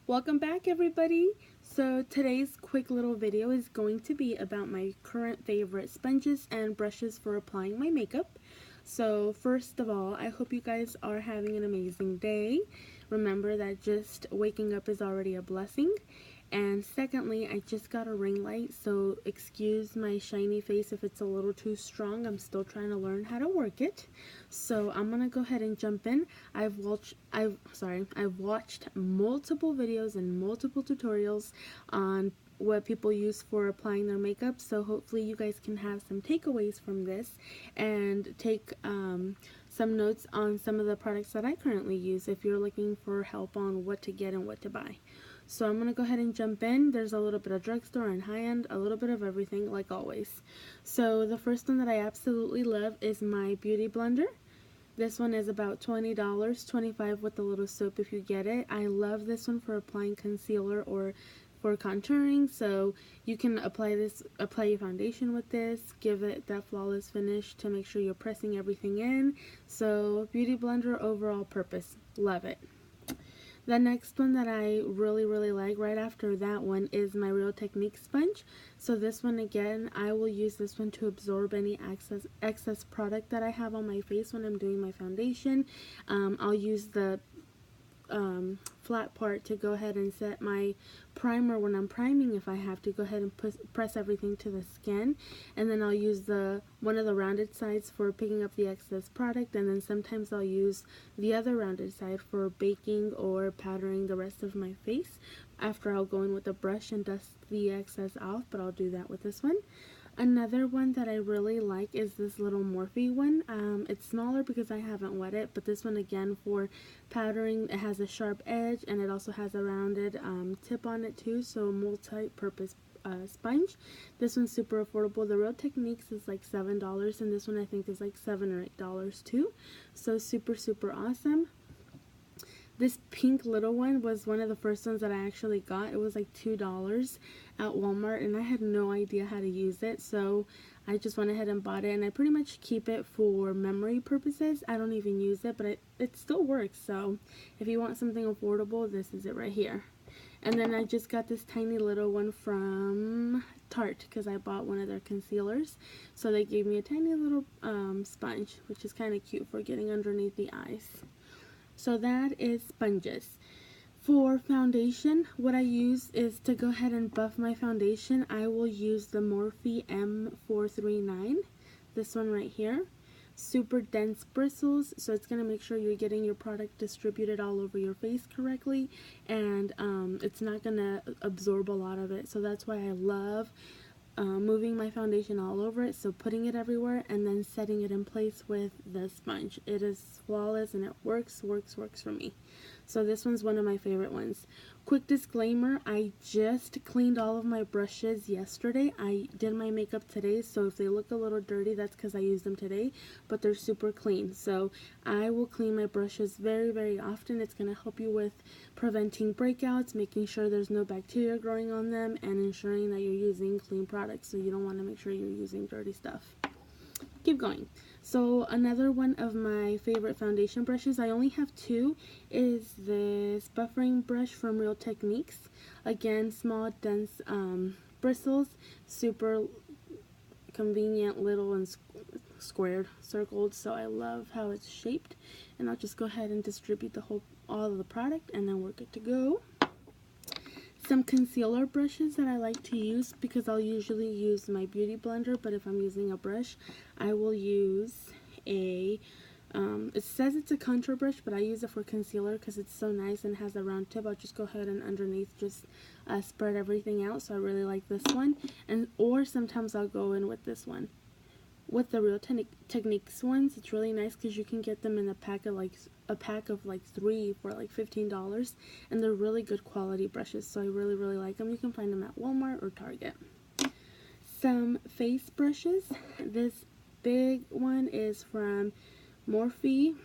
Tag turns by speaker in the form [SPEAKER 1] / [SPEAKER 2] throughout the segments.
[SPEAKER 1] Welcome back, everybody. So today's quick little video is going to be about my current favorite sponges and brushes for applying my makeup. So first of all, I hope you guys are having an amazing day. Remember that just waking up is already a blessing. And secondly, I just got a ring light, so excuse my shiny face if it's a little too strong. I'm still trying to learn how to work it. So I'm gonna go ahead and jump in. I've watched multiple videos and multiple tutorials on what people use for applying their makeup, so hopefully you guys can have some takeaways from this and take some notes on some of the products that I currently use if you're looking for help on what to get and what to buy. So I'm going to go ahead and jump in. There's a little bit of drugstore and high-end, a little bit of everything like always. So the first one that I absolutely love is my Beauty Blender. This one is about $20, $25 with a little soap if you get it. I love this one for applying concealer or for contouring, so you can apply your foundation with this, give it that flawless finish to make sure you're pressing everything in. So Beauty Blender overall purpose, love it. The next one that I really like right after that one is my Real Techniques sponge. So this one again, I will use this one to absorb any excess product that I have on my face when I'm doing my foundation. I'll use the flat part to go ahead and set my primer when I'm priming if I have to go ahead and press everything to the skin, and then I'll use one of the rounded sides for picking up the excess product, and then sometimes I'll use the other rounded side for baking or powdering the rest of my face. After I'll go in with a brush and dust the excess off, but I'll do that with this one. Another one that I really like is this little Morphe one. It's smaller because I haven't wet it, but this one again for powdering, it has a sharp edge and it also has a rounded tip on it too, so multi-purpose sponge. This one's super affordable. The Real Techniques is like $7 and this one I think is like $7 or $8 too, so super awesome. This pink little one was one of the first ones that I actually got. It was like $2 at Walmart and I had no idea how to use it, so I just went ahead and bought it, and I pretty much keep it for memory purposes. I don't even use it, but it still works, so if you want something affordable, this is it right here. And then I just got this tiny little one from Tarte because I bought one of their concealers, so they gave me a tiny little sponge, which is kind of cute for getting underneath the eyes. So that is sponges. For foundation, what I use is to go ahead and buff my foundation. I will use the Morphe M439, this one right here. Super dense bristles, so it's going to make sure you're getting your product distributed all over your face correctly, and it's not going to absorb a lot of it. So that's why I love moving my foundation all over it, so putting it everywhere and then setting it in place with the sponge. It is flawless and it works for me. So this one's one of my favorite ones. Quick disclaimer, I just cleaned all of my brushes yesterday. I did my makeup today, so if they look a little dirty, that's because I used them today, but they're super clean. So I will clean my brushes very often. It's going to help you with preventing breakouts, making sure there's no bacteria growing on them, and ensuring that you're using clean products, so you don't want to make sure you're using dirty stuff. Keep going. So another one of my favorite foundation brushes, I only have two, is this buffering brush from Real Techniques. Again, small, dense bristles, super convenient, little and squared, circled, so I love how it's shaped. And I'll just go ahead and distribute all of the product, and then we're good to go. Some concealer brushes that I like to use, because I'll usually use my Beauty Blender, but if I'm using a brush, I will use it says it's a contour brush, but I use it for concealer because it's so nice and has a round tip. I'll just go ahead and underneath just spread everything out, so I really like this one. Or sometimes I'll go in with this one. With the Real Techniques ones, it's really nice because you can get them in a pack of like 3 for like $15, and they're really good quality brushes, so I really like them. You can find them at Walmart or Target. Some face brushes. This big one is from Morphe.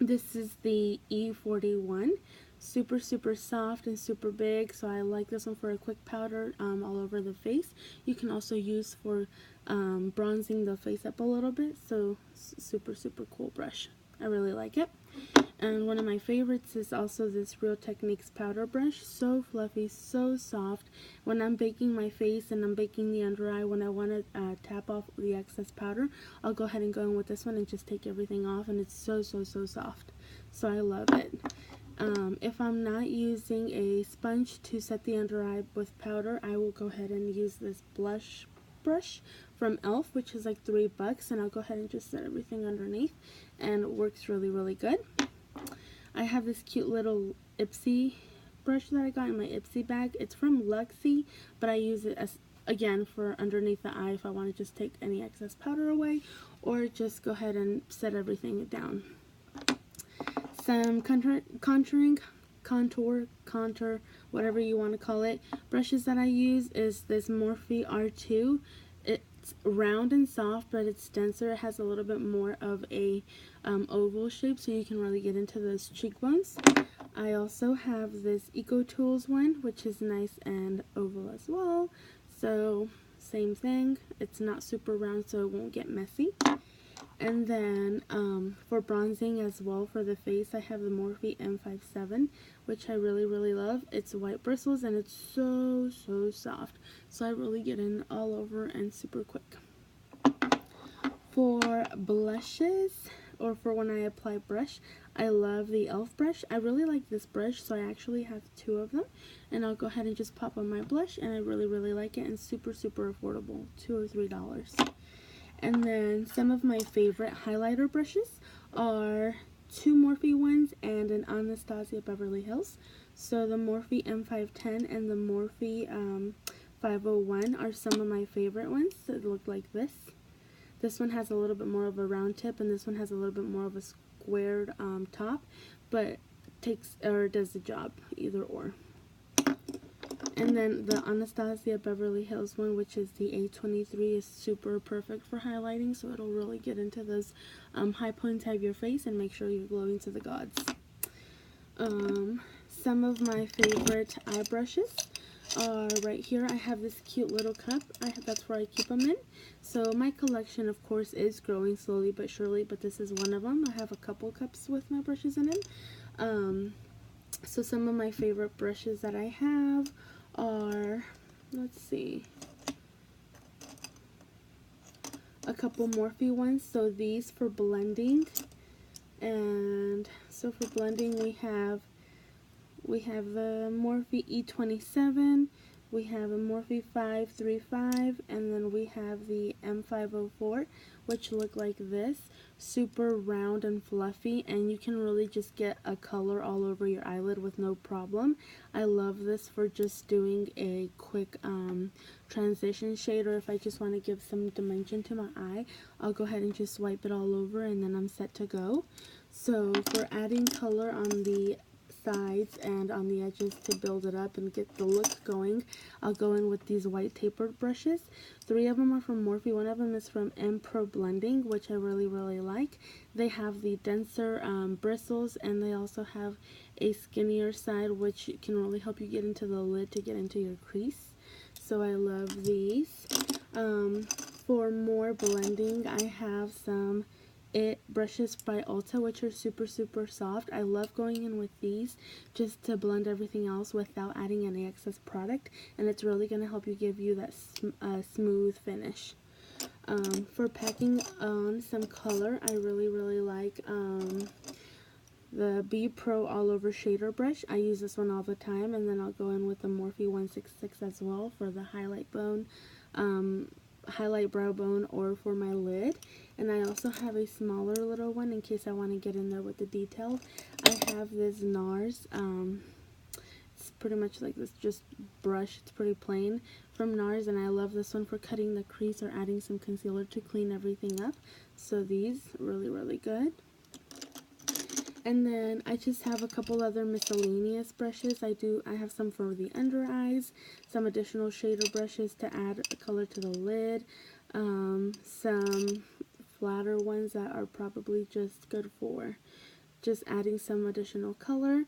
[SPEAKER 1] This is the E41. Super soft and super big, so I like this one for a quick powder all over the face. You can also use for bronzing the face up a little bit, so super cool brush. I really like it. And one of my favorites is also this Real Techniques powder brush. So fluffy, so soft. When I'm baking my face and I'm baking the under eye, when I want to tap off the excess powder, I'll go ahead and go in with this one and just take everything off, and it's so soft. So I love it. If I'm not using a sponge to set the under eye with powder, I will go ahead and use this blush brush from e.l.f., which is like $3, and I'll go ahead and just set everything underneath, and it works really good. I have this cute little Ipsy brush that I got in my Ipsy bag. It's from Luxie, but I use it as, again, for underneath the eye if I want to just take any excess powder away, or just go ahead and set everything down. Some contour, whatever you want to call it, brushes that I use is this Morphe R2. It's round and soft, but it's denser. It has a little bit more of a oval shape, so you can really get into those cheekbones. I also have this EcoTools one, which is nice and oval as well. So same thing. It's not super round, so it won't get messy. And then for bronzing as well for the face, I have the Morphe M57, which I really love. It's white bristles and it's so soft. So I really get in all over and super quick. For blushes, or for when I apply brush, I love the e.l.f. brush. I really like this brush, so I actually have 2 of them. And I'll go ahead and just pop on my blush, and I really like it, and super affordable, $2 or $3. And then some of my favorite highlighter brushes are 2 Morphe ones and an Anastasia Beverly Hills. So the Morphe M510 and the Morphe 501 are some of my favorite ones that look like this. This one has a little bit more of a round tip, and this one has a little bit more of a squared top, but does the job either or. And then the Anastasia Beverly Hills one, which is the A23, is super perfect for highlighting, so it'll really get into those high points of your face and make sure you're glowing to the gods. Some of my favorite eye brushes are right here. I have this cute little cup. That's where I keep them in. So my collection, of course, is growing slowly but surely, but this is one of them. I have a couple cups with my brushes in them. So some of my favorite brushes that I have are, let's see, a couple Morphe ones. So these for blending, and so for blending we have the Morphe E27, we have a Morphe 535, and then we have the M504, which look like this, super round and fluffy, and you can really just get a color all over your eyelid with no problem. I love this for just doing a quick transition shade, or if I just want to give some dimension to my eye, I'll go ahead and just wipe it all over, and then I'm set to go. So for adding color on the sides and on the edges to build it up and get the look going, I'll go in with these white tapered brushes. 3 of them are from Morphe. One of them is from M Pro Blending, which I really like. They have the denser bristles, and they also have a skinnier side, which can really help you get into the lid to get into your crease. So I love these. For more blending, I have some IT brushes by Ulta, which are super soft. I love going in with these just to blend everything else without adding any excess product, and it's really going to help you give you that smooth finish. For packing on some color, I really like the B Pro All Over Shader Brush. I use this one all the time, and then I'll go in with the Morphe 166 as well for the highlight bone, highlight brow bone, or for my lid. And I also have a smaller little one in case I want to get in there with the detail. I have this NARS, it's pretty much like this just brush. It's pretty plain, from NARS, and I love this one for cutting the crease or adding some concealer to clean everything up. So these, really good. And then I just have a couple other miscellaneous brushes. I have some for the under eyes, some additional shader brushes to add a color to the lid, some flatter ones that are probably just good for just adding some additional color.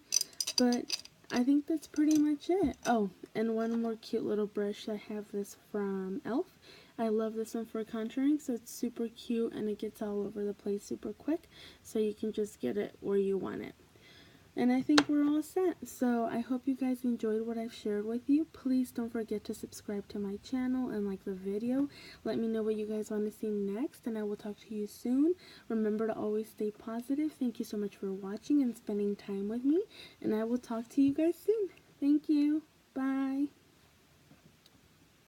[SPEAKER 1] But I think that's pretty much it. Oh, and one more cute little brush. I have this from e.l.f. I love this one for contouring, so it's super cute and it gets all over the place super quick, so you can just get it where you want it. And I think we're all set. So I hope you guys enjoyed what I've shared with you. Please don't forget to subscribe to my channel and like the video. Let me know what you guys want to see next, and I will talk to you soon. Remember to always stay positive. Thank you so much for watching and spending time with me, and I will talk to you guys soon. Thank you. Bye.